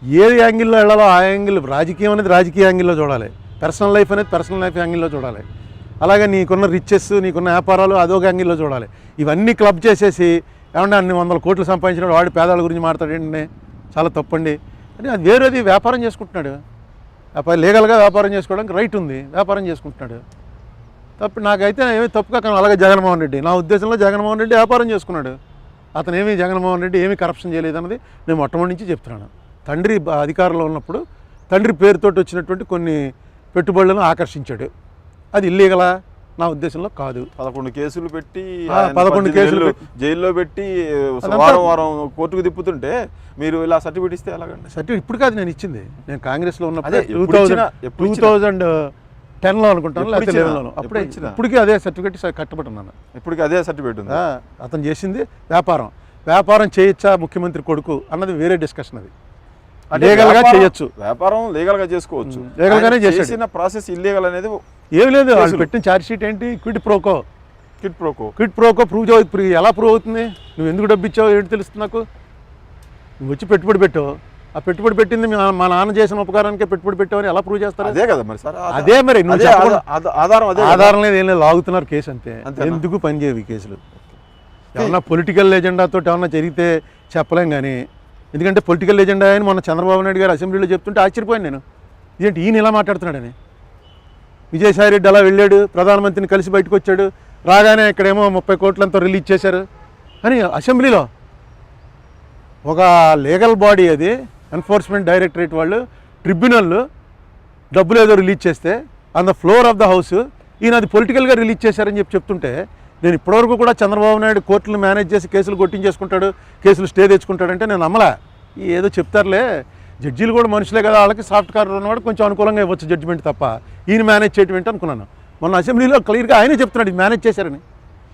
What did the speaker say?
ఏది యాంగిల్లో వెళ్ళాలో ఆ యాంగిల్, రాజకీయం అనేది రాజకీయ యాంగిల్లో చూడాలి, పర్సనల్ లైఫ్ అనేది పర్సనల్ లైఫ్ యాంగిల్లో చూడాలి. అలాగే నీకున్న రిచెస్, నీకున్న వ్యాపారాలు అదొక యాంగిల్లో చూడాలి. ఇవన్నీ క్లబ్ చేసేసి ఏమంటే అన్ని 100 కోట్లు సంపాదించిన వాడి పేదాల గురించి మాట్లాడండి, చాలా తప్పండి అని. అది వేరేది, వ్యాపారం చేసుకుంటున్నాడు, లీగల్గా వ్యాపారం చేసుకోవడానికి రైట్ ఉంది, వ్యాపారం చేసుకుంటున్నాడు. తప్పు నాకైతే ఏమీ తప్పుగా కానీ. అలాగే జగన్మోహన్ రెడ్డి, నా ఉద్దేశంలో జగన్మోహన్ రెడ్డి వ్యాపారం చేసుకున్నాడు. అతను ఏమీ జగన్మోహన్ రెడ్డి ఏమీ కరప్షన్ చేయలేదు అన్నది నేను మొట్టమొదటి నుంచి చెప్తున్నాను. తండ్రి అధికారంలో ఉన్నప్పుడు తండ్రి పేరుతోటి వచ్చినటువంటి కొన్ని పెట్టుబడులను ఆకర్షించాడు. అది ఇల్లీగలా? నా ఉద్దేశంలో కాదు. 11 కేసులు పెట్టి 11 కేసులు జైల్లో పెట్టి వారం వారం కోర్టుకు తిప్పుతుంటే మీరు ఇలా సర్టిఫికేట్ ఇస్తే ఎలాగండి? సర్టిఫికేట్ ఇప్పుడు కాదు నేను ఇచ్చింది, నేను కాంగ్రెస్లో ఉన్నప్పుడు 2010లో అనుకుంటాను, లేకపోతే 11లోనో. అప్పుడే ఇప్పటికీ అదే సర్టిఫికేట్ కట్టబడి ఉన్నాను. ఇప్పటికీ అదే సర్టిఫికేట్ ఉంది. అతను చేసింది వ్యాపారం చేయొచ్చా ముఖ్యమంత్రి కొడుకు అన్నది వేరే డిస్కషన్. అది లీగల్గా చేయొచ్చు, వ్యాపారం లీగల్గా చేసుకోవచ్చు, లీగల్గానే చేసిన ప్రాసెస్ ఇల్లీగల్ అనేది ఏమి లేదు. వాళ్ళు పెట్టిన ఛార్జ్ షీట్ ఏంటి? క్విడ్ ప్రోకో ప్రూవ్ ఎలా ప్రూవ్ అవుతుంది? నువ్వు ఎందుకు డబ్బు ఇచ్చావు ఏంటి తెలుస్తుంది నాకు? నువ్వు వచ్చి పెట్టుబడి పెట్టావు, ఆ పెట్టుబడి పెట్టింది మా నాన్న చేసిన ఉపకారానికే పెట్టుబడి పెట్టావని ఎలా ప్రూవ్ చేస్తారు? అదే కదా మరి సార్, అదే మరి ఆధారం లేదు, ఏం లేదు, లాగుతున్నారు కేసు అంతే. ఎందుకు పని చేయవు ఈ కేసులు? ఏమన్నా పొలిటికల్ ఎజెండాతో ఏమన్నా జరిగితే చెప్పలేం కానీ, ఎందుకంటే పొలిటికల్ ఎజెండా అని మొన్న చంద్రబాబు నాయుడు గారు అసెంబ్లీలో చెప్తుంటే ఆశ్చర్యపోయాను నేను. ఇదేంటి ఈయన ఇలా మాట్లాడుతున్నాడని. విజయసాయి రెడ్డి అలా వెళ్ళాడు, ప్రధానమంత్రిని కలిసి బయటకు వచ్చాడు, రాగానే ఇక్కడేమో 30 కోట్లంతా రిలీజ్ చేశారు అని అసెంబ్లీలో. ఒక లీగల్ బాడీ అది, ఎన్ఫోర్స్మెంట్ డైరెక్టరేట్ వాళ్ళు, ట్రిబ్యునల్ డబ్బులు ఏదో రిలీజ్ చేస్తే on the floor of the house ఈయన అది పొలిటికల్గా రిలీజ్ చేశారని చెప్తుంటే, నేను ఇప్పటివరకు కూడా చంద్రబాబు నాయుడు కోర్టులు మేనేజ్ చేసి కేసులు కొట్టించేసుకుంటాడు, కేసులు స్టే తెచ్చుకుంటాడంటే నేను నమ్మలే. ఏదో చెప్తారులే, జడ్జీలు కూడా మనుషులే కదా, వాళ్ళకి సాఫ్ట్ కార్నర్ ఉన్నవాడు కొంచెం అనుకూలంగా ఇవ్వచ్చు జడ్జిమెంట్ తప్ప ఈయన మేనేజ్ చేయటం ఏంటి అనుకున్నాను. మొన్న అసెంబ్లీలో క్లియర్గా ఆయనే చెప్తున్నాడు ఇది మేనేజ్ చేశారని.